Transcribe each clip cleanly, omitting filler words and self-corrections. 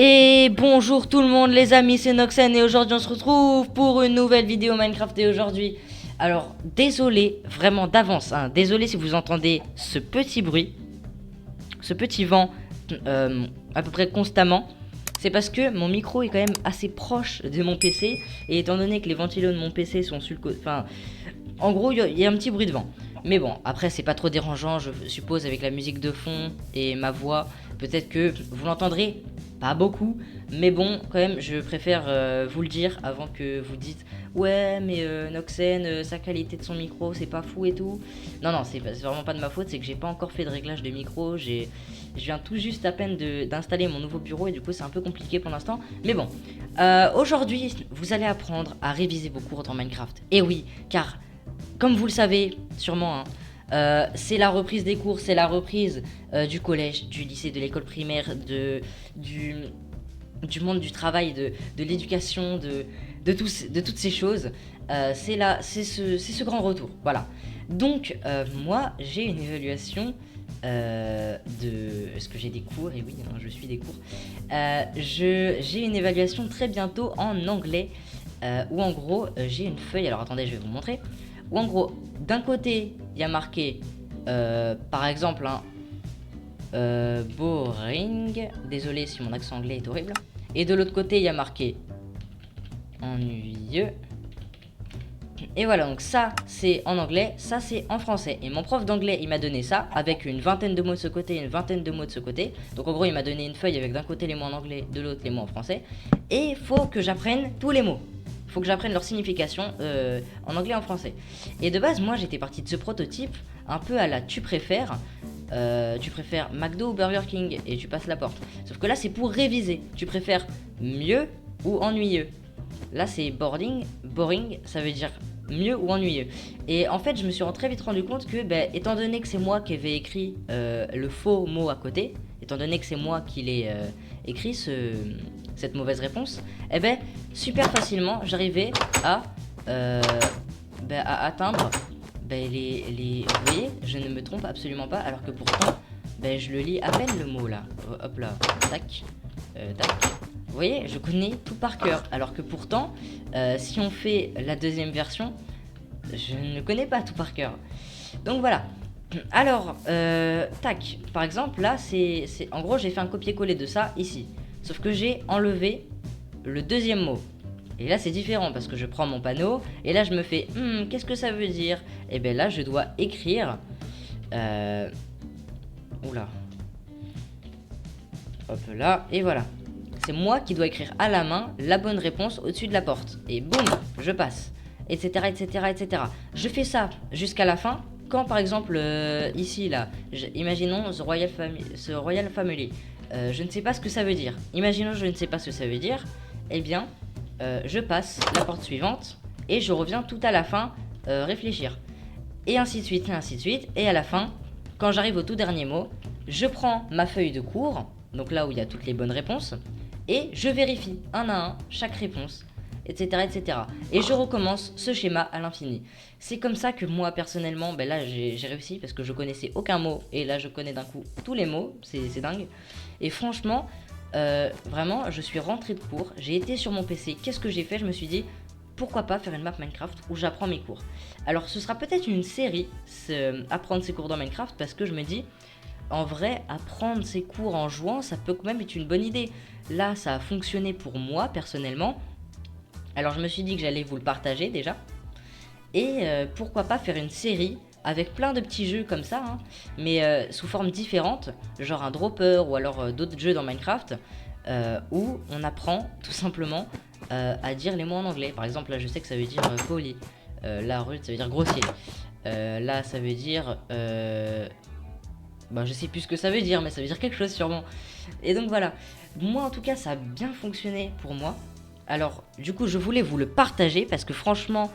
Et bonjour tout le monde les amis, c'est Noxen et aujourd'hui on se retrouve pour une nouvelle vidéo Minecraft. Et aujourd'hui, alors désolé vraiment d'avance, hein, désolé si vous entendez ce petit bruit, ce petit vent à peu près constamment. C'est parce que mon micro est quand même assez proche de mon PC. Et étant donné que les ventilos de mon PC sont sur le côté, enfin en gros il y a un petit bruit de vent. Mais bon, après c'est pas trop dérangeant, je suppose, avec la musique de fond et ma voix. Peut-être que vous l'entendrez pas beaucoup, mais bon, quand même, je préfère vous le dire avant que vous dites ouais, mais Noxen, sa qualité de son micro, c'est pas fou et tout. Non, non, c'est vraiment pas de ma faute, c'est que j'ai pas encore fait de réglage de micro. Je viens tout juste à peine d'installer mon nouveau bureau et du coup, c'est un peu compliqué pour l'instant. Mais bon, aujourd'hui, vous allez apprendre à réviser vos cours dans Minecraft. Et oui, car comme vous le savez, sûrement, hein, c'est la reprise des cours, c'est la reprise du collège, du lycée, de l'école primaire, du monde du travail, de l'éducation, de toutes ces choses. C'est ce grand retour, voilà. Donc, moi, j'ai une évaluation de... Est-ce que j'ai des cours? Et oui, hein, je suis des cours. J'ai une évaluation très bientôt en anglais, où en gros, j'ai une feuille, alors attendez, je vais vous montrer. Où en gros, d'un côté, il y a marqué, par exemple, boring. Désolé si mon accent anglais est horrible. Et de l'autre côté, il y a marqué ennuyeux. Et voilà, donc ça, c'est en anglais, ça, c'est en français. Et mon prof d'anglais, il m'a donné ça, avec une vingtaine de mots de ce côté et une vingtaine de mots de ce côté. Donc en gros, il m'a donné une feuille avec d'un côté les mots en anglais, de l'autre les mots en français. Et il faut que j'apprenne tous les mots. Faut que j'apprenne leur signification en anglais et en français. Et de base, moi, j'étais parti de ce prototype un peu à la tu préfères. Tu préfères McDo ou Burger King et tu passes la porte. Sauf que là, c'est pour réviser. Tu préfères mieux ou ennuyeux. Là, c'est boring, ça veut dire mieux ou ennuyeux. Et en fait, je me suis très vite rendu compte que, étant donné que c'est moi qui avais écrit le faux mot à côté, étant donné que c'est moi qui l'ai écrit cette mauvaise réponse, super facilement, j'arrivais à atteindre vous voyez, je ne me trompe absolument pas, alors que pourtant, je le lis à peine le mot là. Hop là, tac, tac. Vous voyez, je connais tout par cœur, alors que pourtant, si on fait la deuxième version, je ne connais pas tout par cœur. Donc voilà. Alors, tac, par exemple, là, en gros, j'ai fait un copier-coller de ça ici. Sauf que j'ai enlevé le deuxième mot. Et là, c'est différent parce que je prends mon panneau et là, je me fais qu'est-ce que ça veut dire? Et bien là, je dois écrire. Oula. Hop là, et voilà. C'est moi qui dois écrire à la main la bonne réponse au-dessus de la porte. Et boum, je passe. Etc, etc, etc. Je fais ça jusqu'à la fin. Quand par exemple, ici, là, imaginons ce Royal Family. Je ne sais pas ce que ça veut dire. Imaginons je ne sais pas ce que ça veut dire. Eh bien, je passe la porte suivante et je reviens tout à la fin réfléchir. Et ainsi de suite, et ainsi de suite. Et à la fin, quand j'arrive au tout dernier mot, je prends ma feuille de cours, donc là où il y a toutes les bonnes réponses, et je vérifie un à un chaque réponse, etc. etc. Et je recommence ce schéma à l'infini. C'est comme ça que moi personnellement, là j'ai réussi parce que je connaissais aucun mot et là je connais d'un coup tous les mots, c'est dingue. Et franchement, vraiment, je suis rentré de cours, j'ai été sur mon PC, qu'est-ce que j'ai fait? Je me suis dit, pourquoi pas faire une map Minecraft où j'apprends mes cours. Alors ce sera peut-être une série, apprendre ses cours dans Minecraft, parce que je me dis, en vrai, apprendre ses cours en jouant, ça peut quand même être une bonne idée. Là, ça a fonctionné pour moi, personnellement. Alors je me suis dit que j'allais vous le partager déjà. Et pourquoi pas faire une série avec plein de petits jeux comme ça, hein, mais sous forme différente, genre un dropper ou alors d'autres jeux dans Minecraft, où on apprend tout simplement à dire les mots en anglais. Par exemple, là je sais que ça veut dire poli, là rude ça veut dire grossier, là ça veut dire... je sais plus ce que ça veut dire, mais ça veut dire quelque chose sûrement. Et donc voilà, moi en tout cas ça a bien fonctionné pour moi. Alors du coup je voulais vous le partager parce que franchement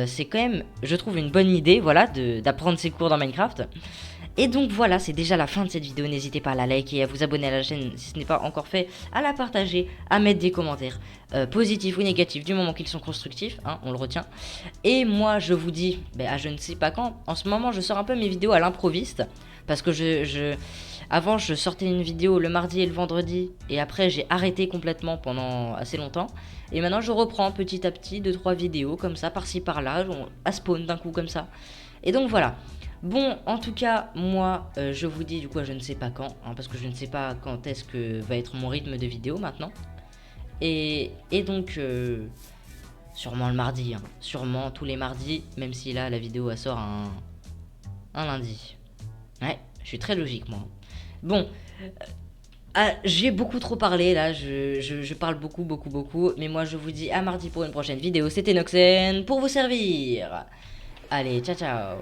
c'est quand même, je trouve, une bonne idée, voilà, d'apprendre ses cours dans Minecraft. Et donc voilà, c'est déjà la fin de cette vidéo. N'hésitez pas à la liker et à vous abonner à la chaîne si ce n'est pas encore fait, à la partager, à mettre des commentaires positifs ou négatifs du moment qu'ils sont constructifs, hein, on le retient. Et moi je vous dis à je ne sais pas quand. En ce moment je sors un peu mes vidéos à l'improviste parce que Avant, je sortais une vidéo le mardi et le vendredi, et après, j'ai arrêté complètement pendant assez longtemps. Et maintenant, je reprends petit à petit 2-3 vidéos comme ça, par-ci par-là, à spawn d'un coup comme ça. Et donc voilà. Bon, en tout cas, moi, je vous dis du coup, je ne sais pas quand, hein, parce que je ne sais pas quand est-ce que va être mon rythme de vidéo maintenant. Et donc, sûrement le mardi, hein, sûrement tous les mardis, même si là, la vidéo, elle sort un lundi. Ouais, je suis très logique, moi. Bon, j'ai beaucoup trop parlé, là, je parle beaucoup, beaucoup, beaucoup, mais moi, je vous dis à mardi pour une prochaine vidéo. C'était Noxen, pour vous servir. Allez, ciao, ciao.